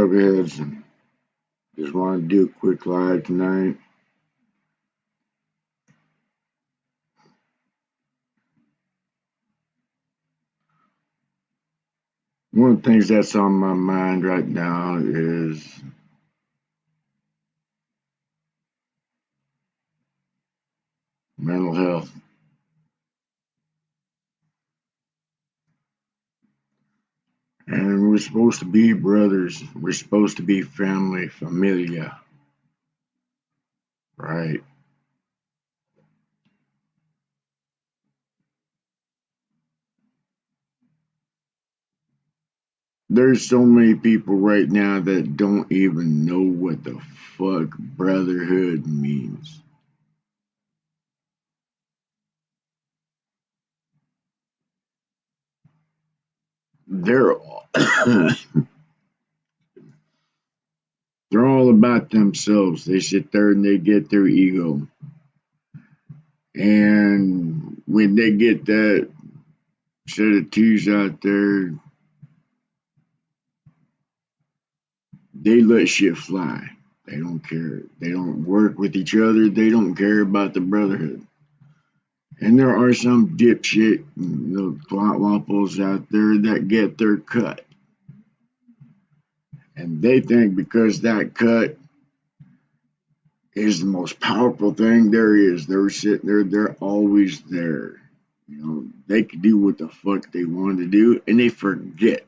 Brotherhoods? Just want to do a quick live tonight. One of the things that's on my mind right now is mental health. And we're supposed to be brothers. We're supposed to be family, familia, right? There's so many people right now that don't even know what the fuck brotherhood means. They're they're all about themselves. They sit there and they get their ego. And when they get that set of twos out there, they let shit fly. They don't care. They don't work with each other. They don't care about the brotherhood. And there are some dipshit, twat wapples out there that get their cut. And they think because that cut is the most powerful thing there is, they're sitting there, they're always there. They can do what the fuck they want to do, and they forget.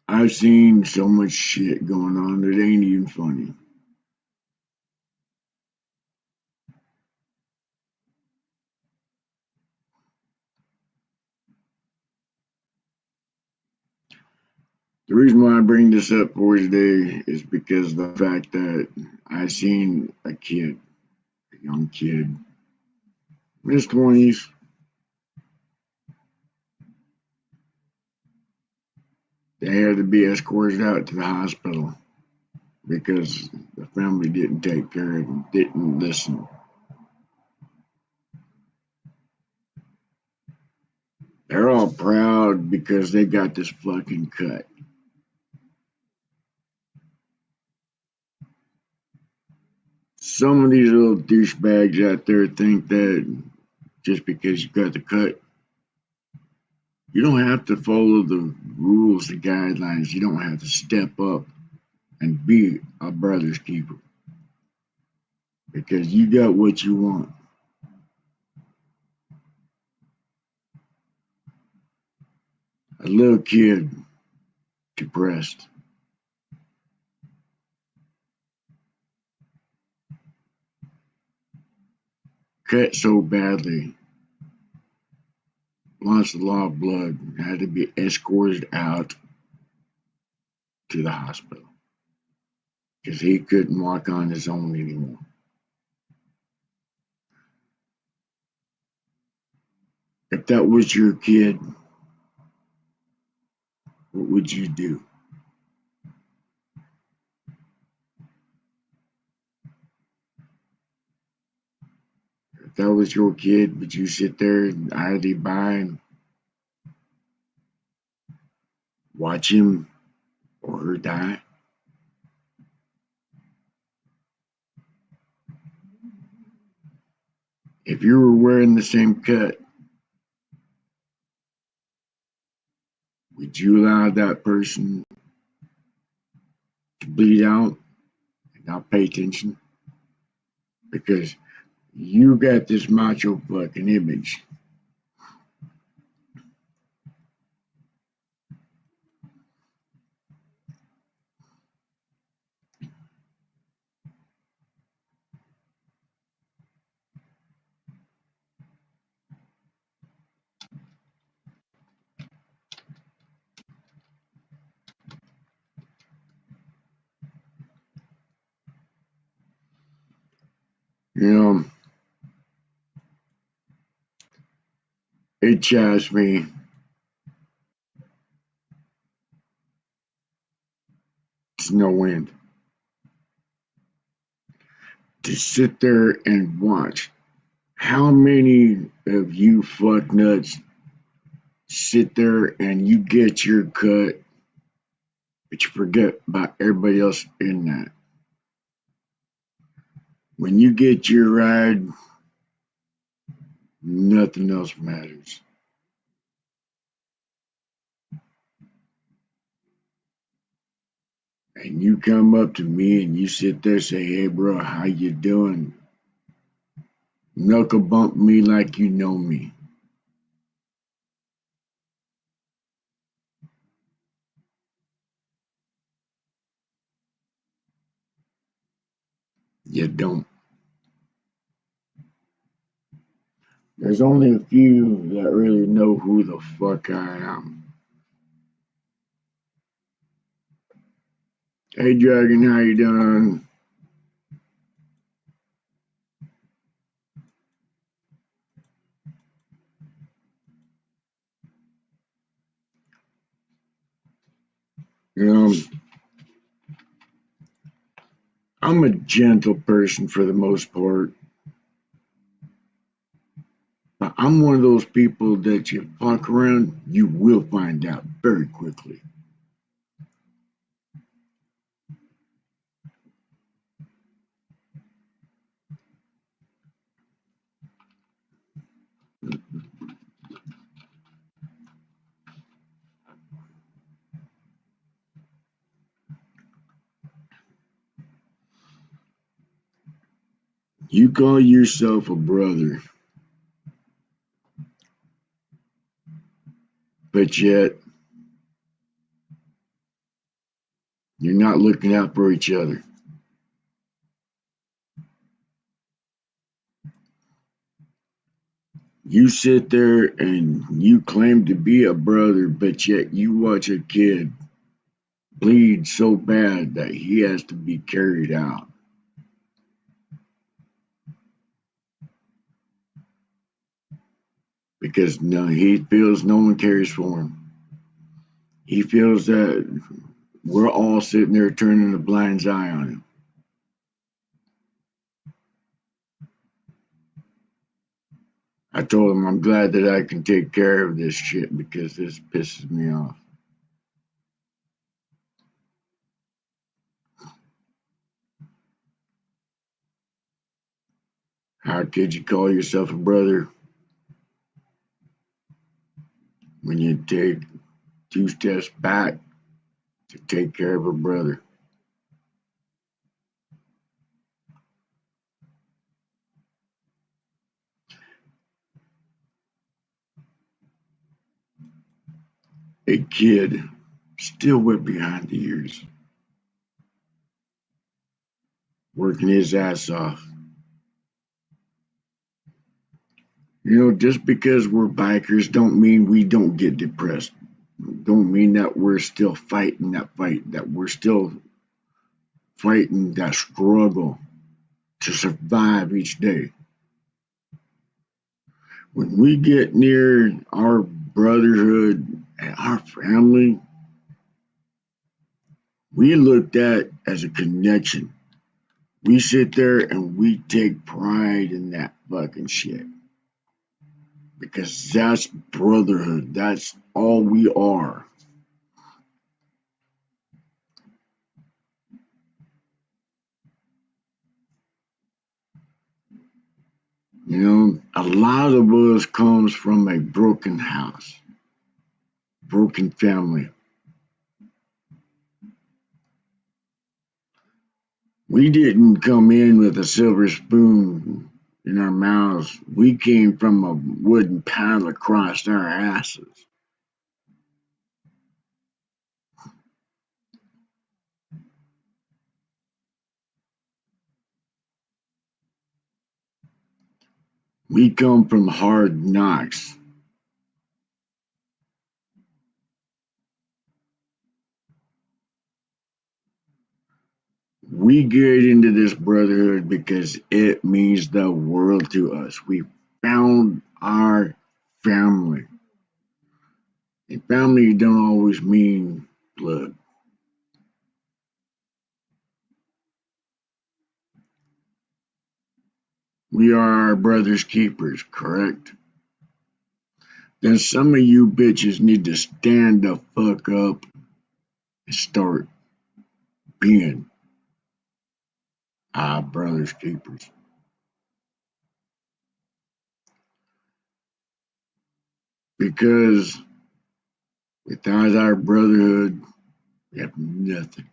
I've seen so much shit going on that ain't even funny. The reason why I bring this up for today is because of the fact that I seen a kid, a young kid, in his 20s. They had to be escorted out to the hospital because the family didn't take care of him, didn't listen. They're all proud because they got this fucking cut. Some of these little douchebags out there think that just because you got the cut, you don't have to follow the rules, the guidelines. You don't have to step up and be a brother's keeper because you got what you want. A little kid, depressed, cut so badly, lost a lot of blood, had to be escorted out to the hospital because he couldn't walk on his own anymore. If that was your kid, what would you do? If that was your kid, would you sit there and idly by and watch him or her die? If you were wearing the same cut, would you allow that person to bleed out and not pay attention? Because you got this macho fucking image. You know, it drives me. It's no end to sit there and watch how many of you fuck nuts sit there and you get your cut, but you forget about everybody else in that. When you get your ride, nothing else matters. And you come up to me and you sit there and say, hey bro, how you doing? Knuckle bump me like you know me. You don't. There's only a few that really know who the fuck I am. Hey Dragon, how you doing? You know, I'm a gentle person for the most part. But I'm one of those people that you fuck around, you will find out very quickly. You call yourself a brother, but yet you're not looking out for each other. You sit there and you claim to be a brother, but yet you watch a kid bleed so bad that he has to be carried out. Because no, he feels no one cares for him. He feels that we're all sitting there turning a blind eye on him. I told him I'm glad that I can take care of this shit because this pisses me off. How could you call yourself a brother when you take two steps back to take care of a brother? A kid still wet behind the ears, working his ass off. You know, just because we're bikers don't mean we don't get depressed. Don't mean that we're still fighting that fight, that we're still fighting that struggle to survive each day. When we get near our brotherhood and our family, we looked at as a connection. We sit there and we take pride in that fucking shit. Because that's brotherhood. That's all we are. You know, a lot of us comes from a broken house, broken family. We didn't come in with a silver spoon in our mouths. We came from a wooden paddle across our asses. We come from hard knocks. We get into this brotherhood because it means the world to us. We found our family. And family don't always mean blood. We are our brother's keepers, correct? then some of you bitches need to stand the fuck up and start being our brother's keepers. Because without our brotherhood, we have nothing.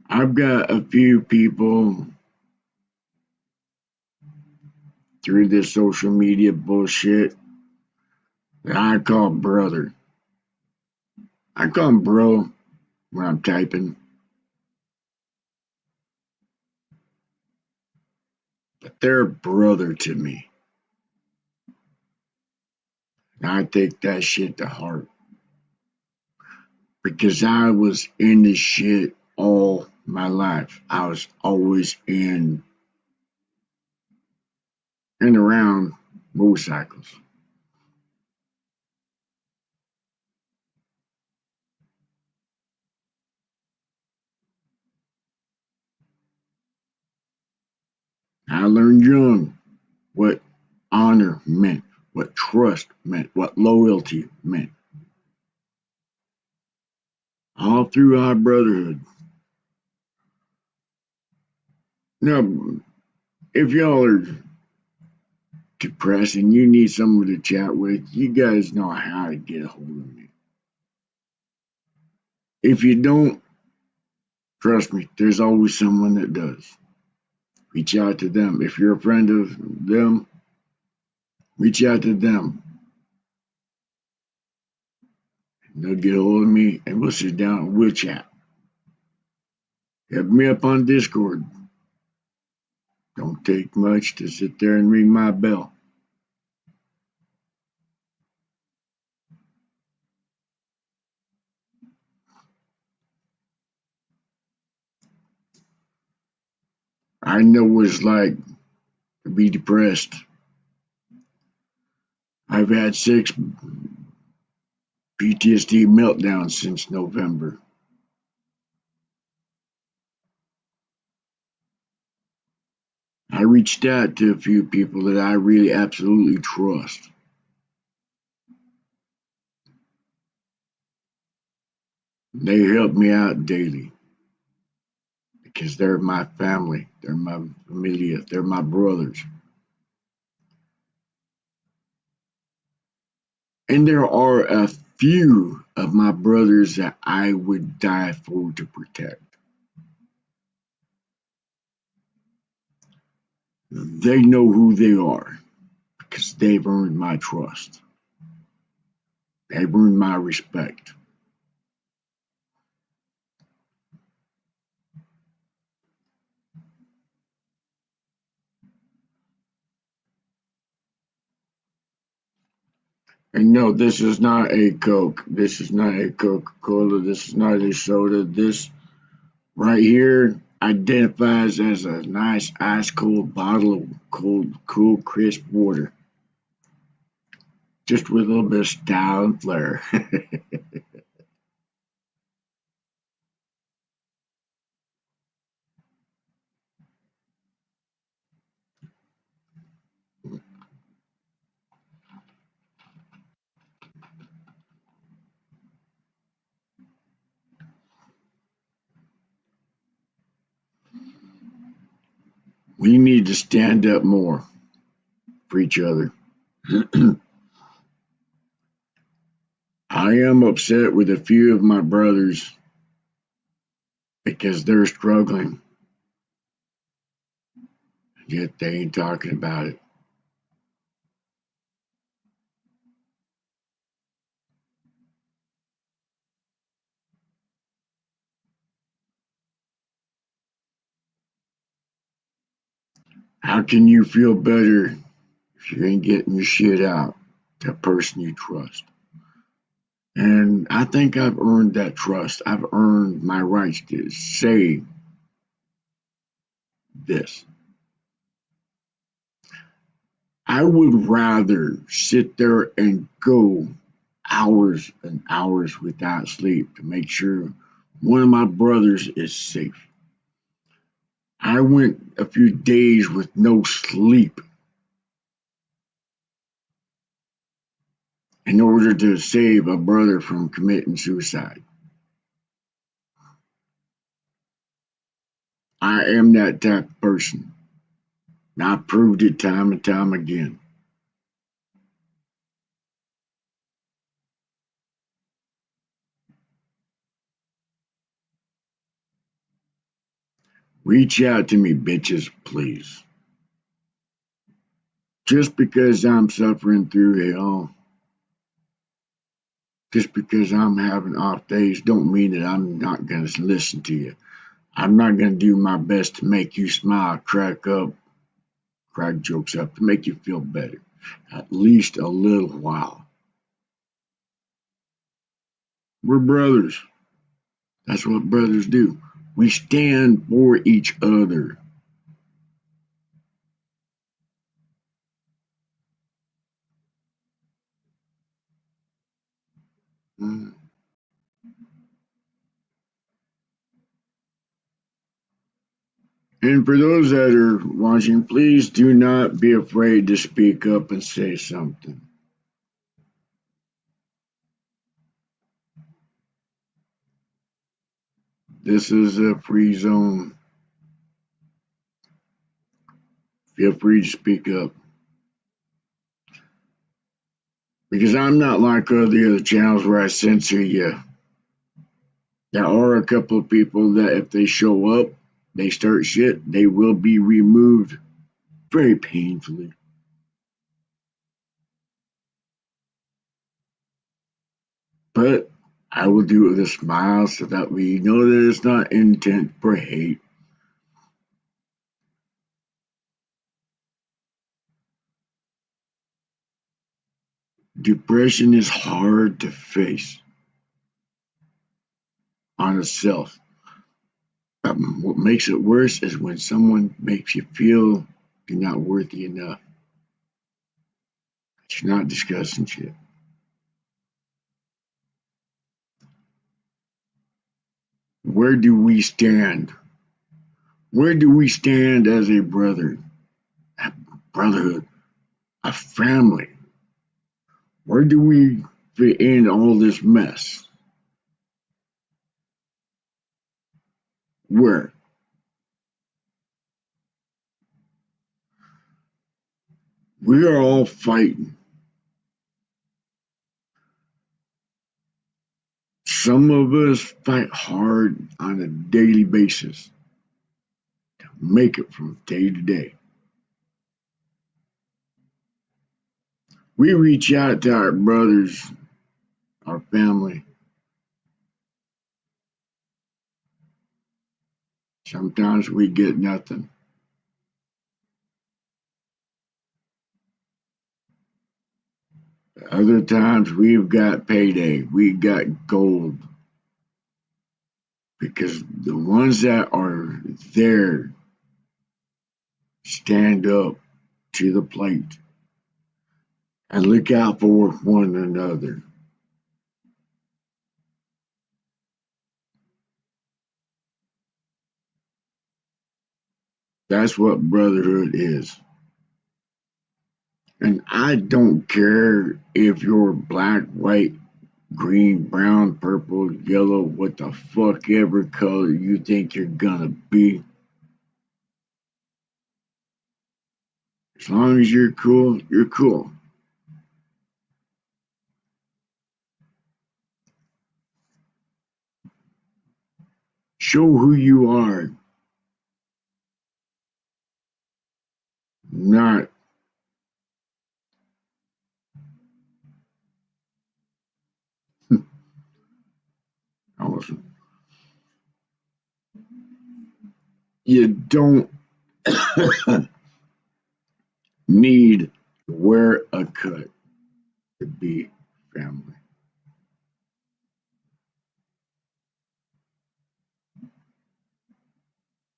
I've got a few people through this social media bullshit that I call brother. I call them bro when I'm typing, but they're a brother to me. And I take that shit to heart because I was in this shit all my life. I was always in and around motorcycles. I learned young what honor meant, what trust meant, what loyalty meant. All through our brotherhood. Now, if y'all are depressed and you need someone to chat with, you guys know how to get a hold of me. If you don't, trust me, there's always someone that does. Reach out to them. If you're a friend of them, reach out to them. They'll get a hold of me and we'll sit down and we'll chat. Hit me up on Discord. Don't take much to sit there and ring my bell. I know what it's like to be depressed. I've had 6 PTSD meltdowns since November. I reached out to a few people that I really absolutely trust. They help me out daily because they're my family, they're my familia, they're my brothers. And there are a few of my brothers that I would die for to protect. They know who they are because they've earned my trust. They've earned my respect. And no, this is not a Coke. This is not a Coca-Cola. This is not a soda. This right here identifies as a nice ice cold bottle of cold, cool, crisp water. Just with a little bit of style and flair. We need to stand up more for each other. I am upset with a few of my brothers because they're struggling, yet they ain't talking about it. How can you feel better if you ain't getting your shit out to a person you trust? And I think I've earned that trust. I've earned my rights to say this. I would rather sit there and go hours and hours without sleep to make sure one of my brothers is safe I went a few days with no sleep in order to save a brother from committing suicide. I am that type of person. I proved it time and time again. Reach out to me, bitches, please. Just because I'm suffering through hell, just because I'm having off days, don't mean that I'm not going to listen to you. I'm not going to do my best to make you smile, crack jokes up, to make you feel better. At least a little while. We're brothers. That's what brothers do. We stand for each other. Mm. And for those that are watching, please do not be afraid to speak up and say something. This is a free zone. Feel free to speak up. Because I'm not like all the other channels where I censor you. There are a couple of people that if they show up, they start shit, they will be removed very painfully. But I will do it with a smile so that we know that it's not intent for hate. Depression is hard to face on itself. What makes it worse is when someone makes you feel you're not worthy enough. That you're not discussing shit. Where do we stand? Where do we stand as a brother, a brotherhood, a family? Where do we fit in all this mess? Where? We are all fighting. Some of us fight hard on a daily basis to make it from day to day. We reach out to our brothers, our family. Sometimes we get nothing. Other times we've got payday. We got gold. Because the ones that are there stand up to the plate and look out for one another. That's what brotherhood is. And I don't care if you're black, white, green, brown, purple, yellow, what the fuck ever color you think you're gonna be. As long as you're cool, you're cool. Show who you are, not awesome. You don't need to wear a cut to be family.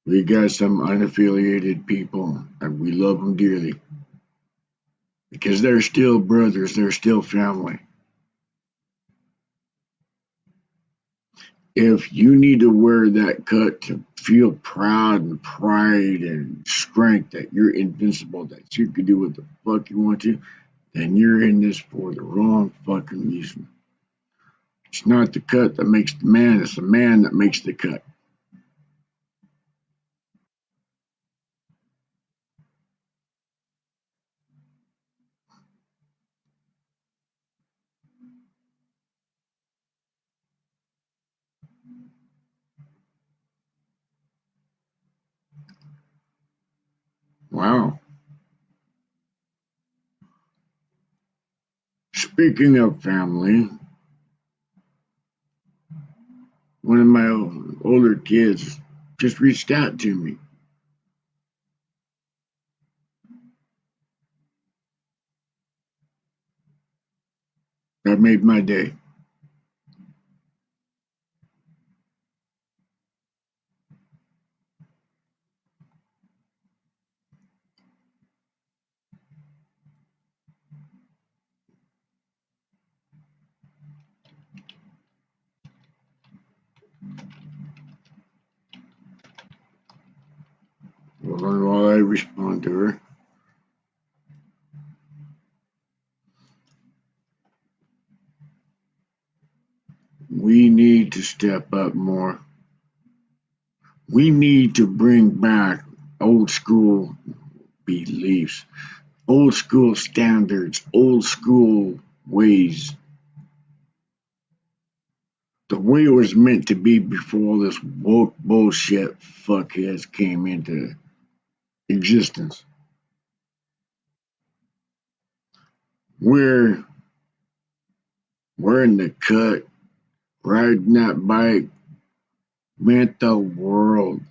We got some unaffiliated people, and we love them dearly because they're still brothers, they're still family. If you need to wear that cut to feel proud and pride and strength that you're invincible, that you can do what the fuck you want to, then you're in this for the wrong fucking reason. It's not the cut that makes the man, it's the man that makes the cut. Wow. Speaking of family, one of my older kids just reached out to me. That made my day. Well, while I respond to her, we need to step up more. We need to bring back old school beliefs, old school standards, old school ways. The way it was meant to be before all this woke bullshit fuckheads came into existence. We're wearing the cut, riding that bike, meant the world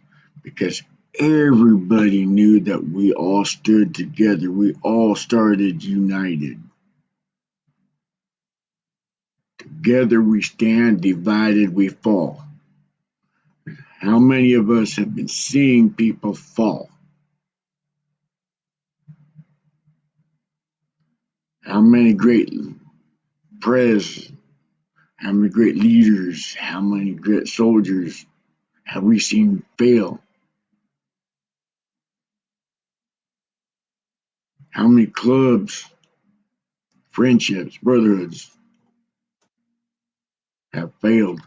because everybody knew that we all stood together. We all started united. Together we stand, divided we fall. How many of us have been seeing people fall? How many great presidents, how many great leaders, how many great soldiers have we seen fail? How many clubs, friendships, brotherhoods have failed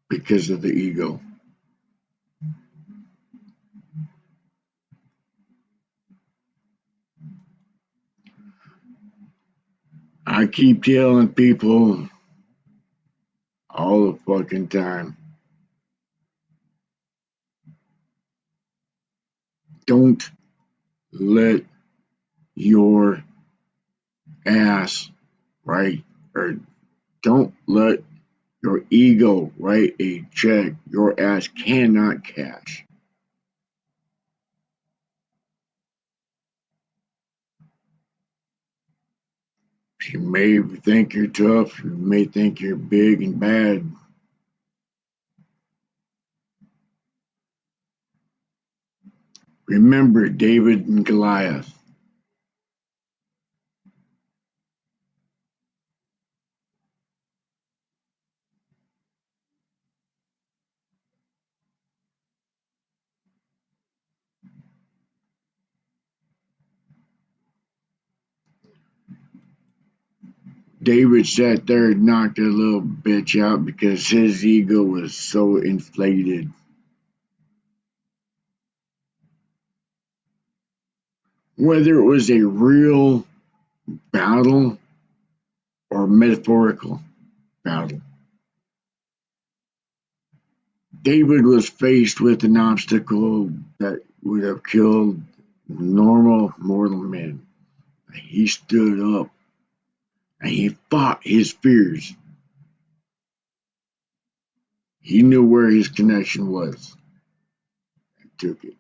because of the ego? I keep telling people all the fucking time, don't let your ass write, or don't let your ego write a check your ass cannot cash. You may think you're tough, you may think you're big and bad. Remember David and Goliath. David sat there and knocked a little bitch out because his ego was so inflated. Whether it was a real battle or metaphorical battle, David was faced with an obstacle that would have killed normal mortal men. He stood up and he fought his fears. He knew where his connection was and took it.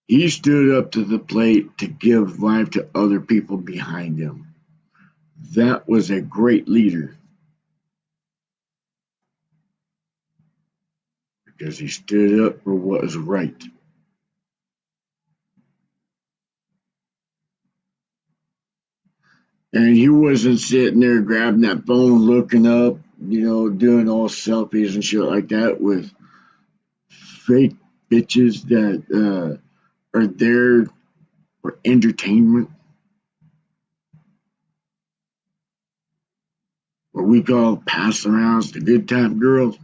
He stood up to the plate to give life to other people behind him. That was a great leader because he stood up for what was right. And he wasn't sitting there grabbing that phone, looking up, doing all selfies and shit like that with fake bitches that are there for entertainment, what we call pass arounds, the good time girls.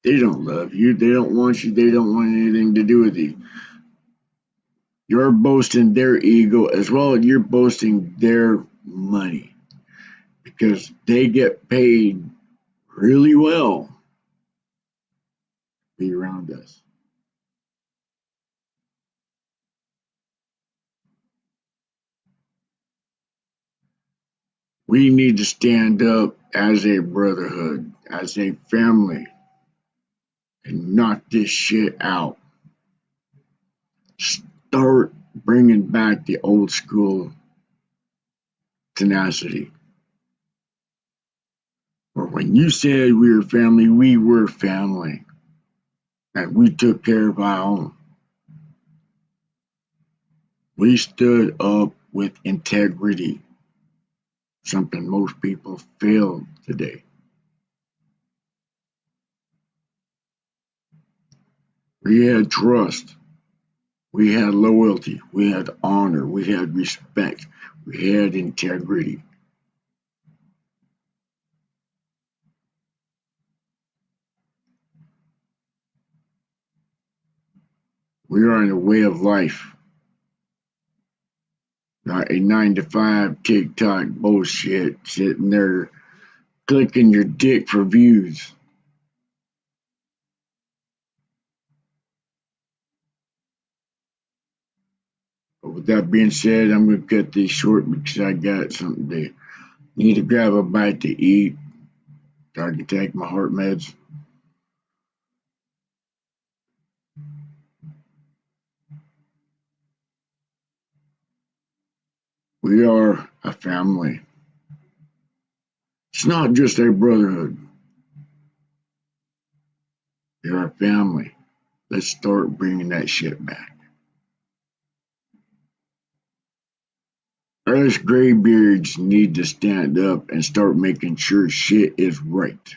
They don't love you. They don't want you. They don't want anything to do with you. You're boasting their ego as well as you're boasting their money because they get paid really well to be around us. We need to stand up as a brotherhood, as a family, and knock this shit out. Start bringing back the old school tenacity. Or when you said we were family, we were family. And we took care of our own. We stood up with integrity, something most people fail today. We had trust. We had loyalty. We had honor. We had respect. We had integrity. We are in a way of life, not a 9 to 5 TikTok bullshit sitting there clicking your dick for views. But with that being said, I'm going to cut this short because I got something to need to grab a bite to eat so I can take my heart meds. We are a family. It's not just a brotherhood. You're a family. Let's start bringing that shit back. Us graybeards need to stand up and start making sure shit is right.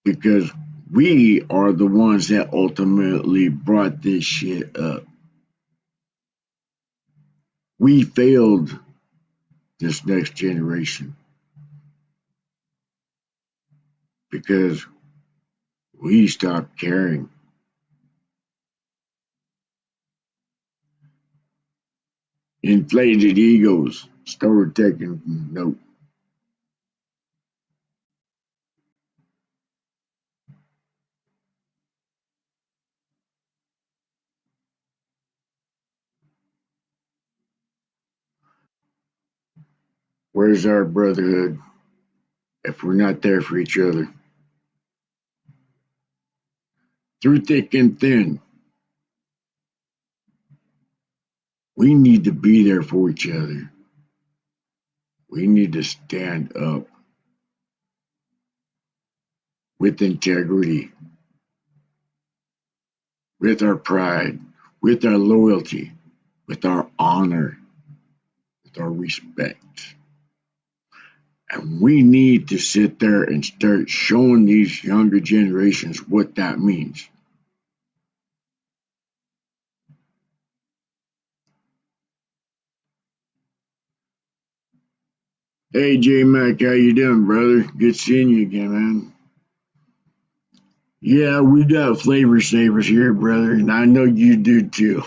Because we are the ones that ultimately brought this shit up. We failed this next generation because we stopped caring. Inflated egos started taking note. Where's our brotherhood if we're not there for each other? Through thick and thin, we need to be there for each other. We need to stand up with integrity, with our pride, with our loyalty, with our honor, with our respect. And we need to sit there and start showing these younger generations what that means. Hey J Mac, how you doing, brother? Good seeing you again, man. Yeah, we got flavor savers here, brother, and I know you do too.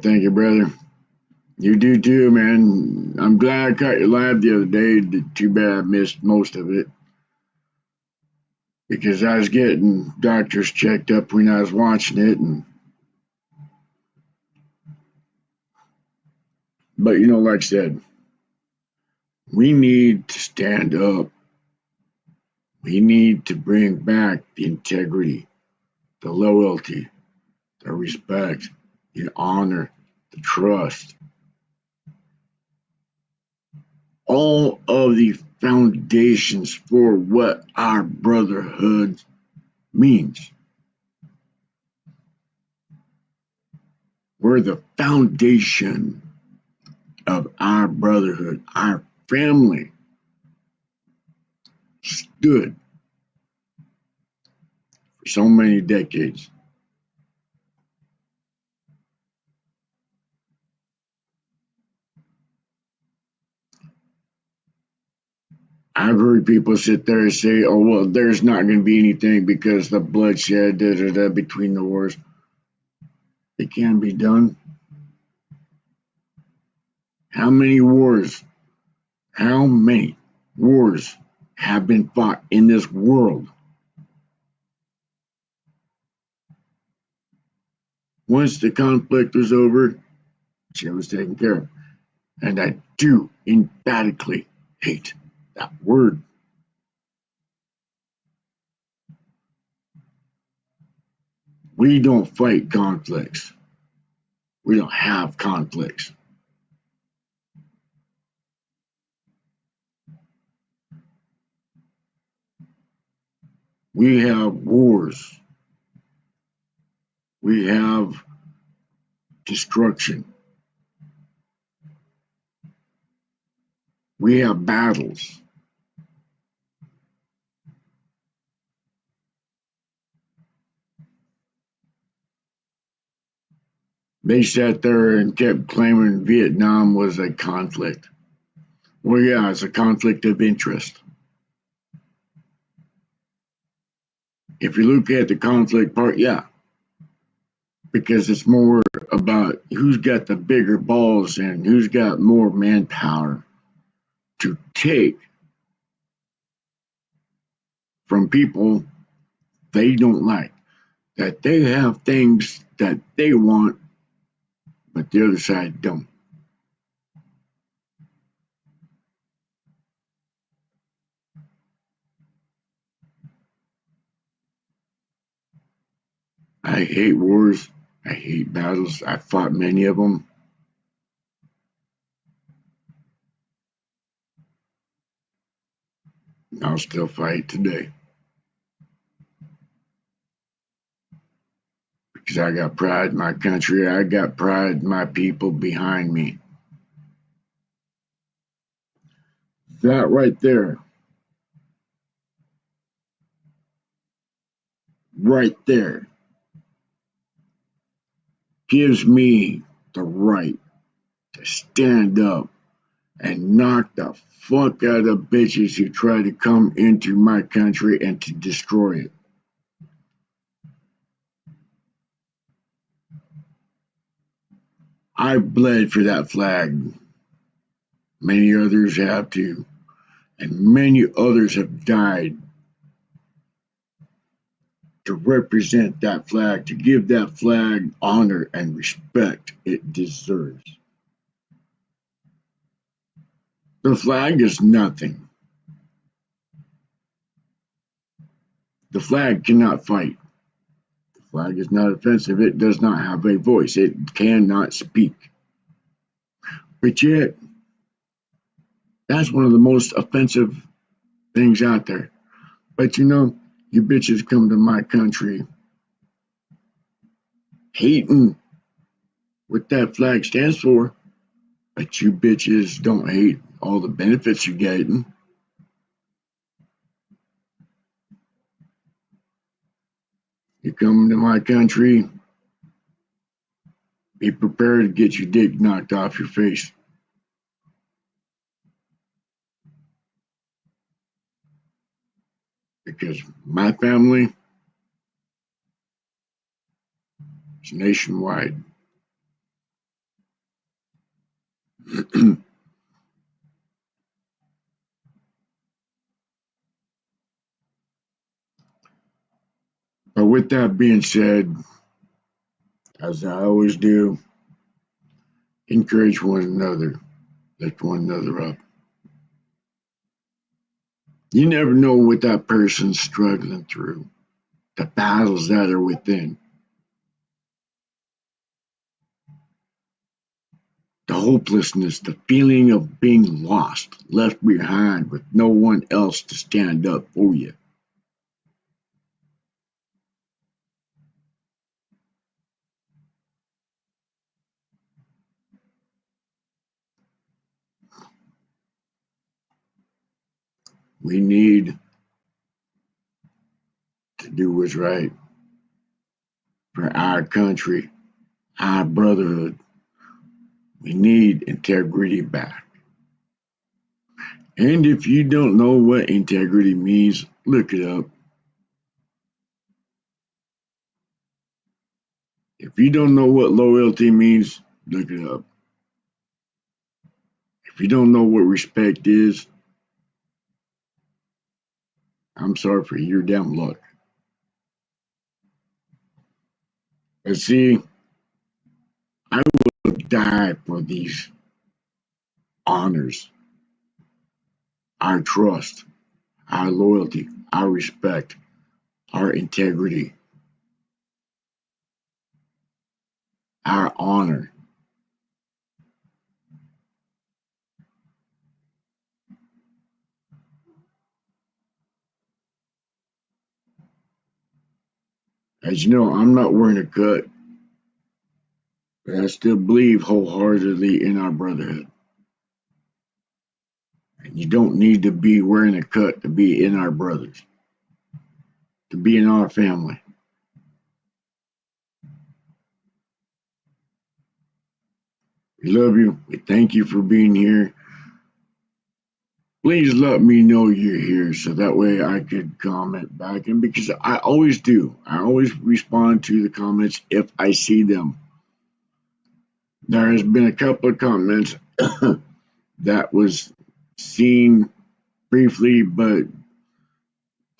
Thank you, brother. You do too, man. I'm glad I caught you live the other day. Too bad I missed most of it because I was getting doctors checked up when I was watching it, and But like I said, we need to stand up. We need to bring back the integrity, the loyalty, the respect, the honor, the trust, all of the foundations for what our brotherhood means. We're the foundation of our brotherhood. Our family stood for so many decades. I've heard people sit there and say, oh, well, there's not going to be anything because the bloodshed between the wars. It can be done. How many wars? How many wars have been fought in this world? Once the conflict was over, shit was taken care of. And I do emphatically hate that word. We don't fight conflicts. We don't have conflicts. We have wars. We have destruction. We have battles. They sat there and kept claiming Vietnam was a conflict. Well, yeah, it's a conflict of interest. If you look at the conflict part, yeah, because it's more about who's got the bigger balls and who's got more manpower to take from people they don't like, that they have things that they want, but the other side don't. I hate wars. I hate battles. I fought many of them. I'll still fight today because I got pride in my country. I got pride in my people behind me. That right there, gives me the right to stand up and knock the fuck out of bitches who try to come into my country and to destroy it. I bled for that flag. Many others have too. And many others have died to represent that flag, to give that flag honor and respect it deserves. The flag is nothing. The flag cannot fight. The flag is not offensive. It does not have a voice. It cannot speak. But yet, that's one of the most offensive things out there. But you bitches come to my country hating what that flag stands for, but you bitches don't hate all the benefits you're getting. You come to my country, be prepared to get your dick knocked off your face. Because my family is nationwide. But with that being said, as I always do, Encourage one another. Lift one another up. You never know what that person's struggling through, the battles that are within, the hopelessness, the feeling of being lost, left behind with no one else to stand up for you. We need to do what's right for our country, our brotherhood. We need integrity back. And if you don't know what integrity means, look it up. If you don't know what loyalty means, look it up. If you don't know what respect is, I'm sorry for your damn luck. But see, I will die for these honors, our trust, our loyalty, our respect, our integrity, our honor. As you know, I'm not wearing a cut, but I still believe wholeheartedly in our brotherhood. And you don't need to be wearing a cut to be in our brothers, to be in our family. We love you. We thank you for being here. Please let me know you're here so that way I could comment back. And because I always do, I always respond to the comments if I see them. There has been a couple of comments that was seen briefly, but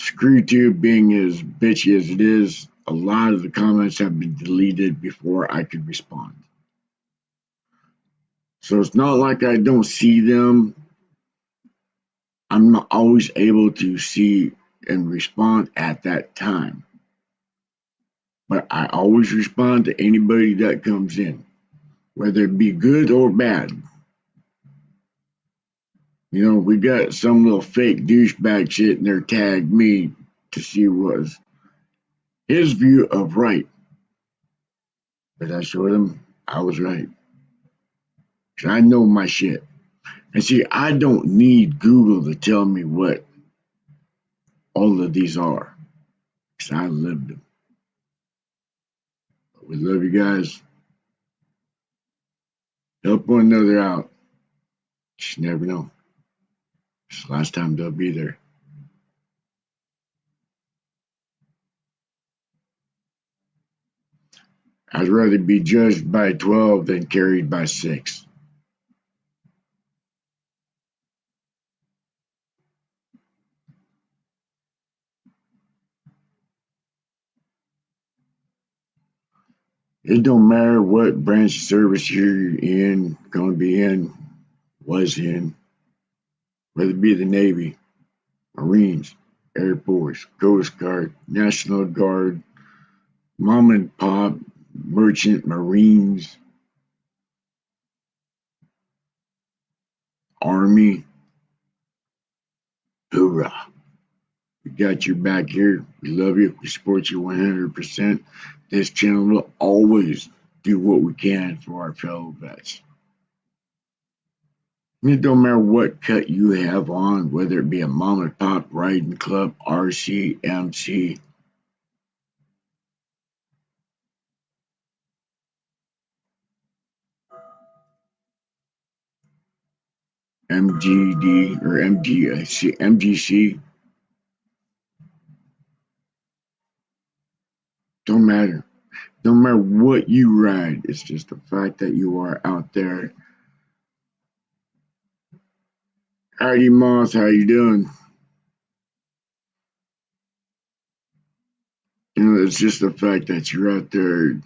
ScrewTube being as bitchy as it is, a lot of the comments have been deleted before I could respond. So it's not like I don't see them. I'm not always able to see and respond at that time. But I always respond to anybody that comes in, whether it be good or bad. You know, we got some little fake douchebag shit in there tagged me to see what was his view of right. But I showed him I was right. Because I know my shit. And see, I don't need Google to tell me what all of these are. Because I lived them. But we love you guys. Help one another out. Just never know. It's the last time they'll be there. I'd rather be judged by 12 than carried by 6. It don't matter what branch of service you're in, going to be in, was in, whether it be the Navy, Marines, Air Force, Coast Guard, National Guard, mom and pop, merchant Marines, Army. Hoorah. We got your back here. We love you. We support you 100%. This channel will always do what we can for our fellow vets. It don't matter what cut you have on, whether it be a mom and pop riding club, RC, MC, MGD or MGC, don't matter. Don't matter what you ride. It's just the fact that you are out there. Howdy Moss, how you doing? You know, it's just the fact that you're out there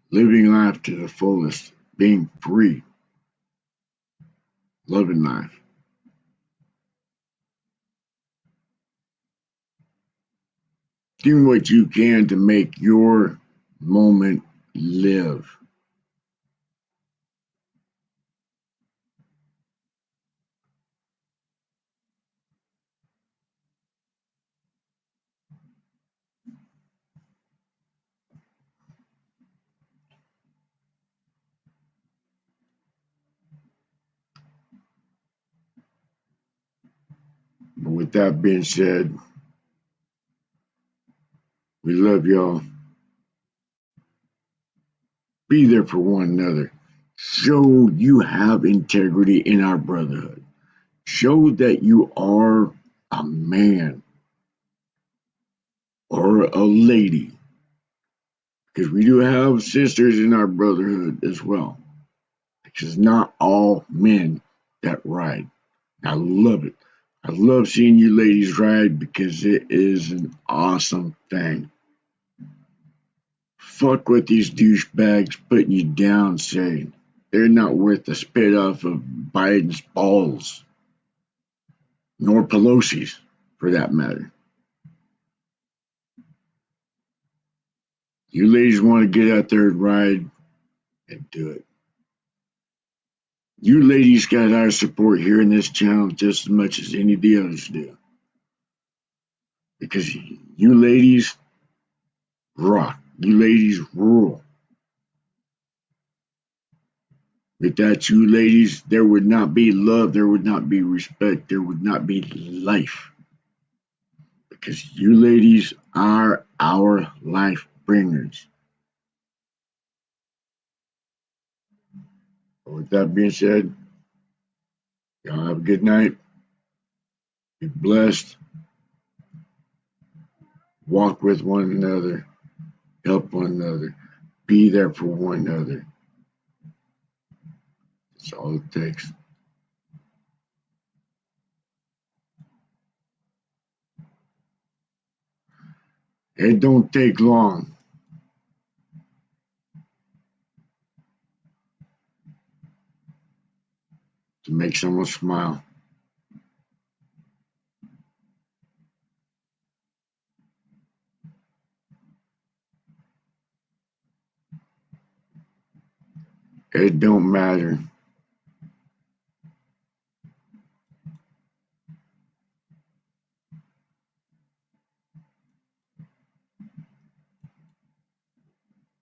living life to the fullest. being free, loving life, doing what you can to make your moment live. But with that being said, we love y'all. Be there for one another. Show you have integrity in our brotherhood. Show that you are a man or a lady, because we do have sisters in our brotherhood as well. Because not all men that ride. I love it. I love seeing you ladies ride because it is an awesome thing. Fuck what these douchebags putting you down saying. They're not worth the spit off of Biden's balls, nor Pelosi's, for that matter. You ladies want to get out there and ride, and do it. You ladies got our support here in this channel just as much as any of the others do. Because you ladies rock. You ladies rule. Without you ladies, there would not be love, there would not be respect, there would not be life. Because you ladies are our life bringers. But with that being said, y'all have a good night. Be blessed. Walk with one another. Help one another. Be there for one another. That's all it takes. It don't take long to make someone smile. It don't matter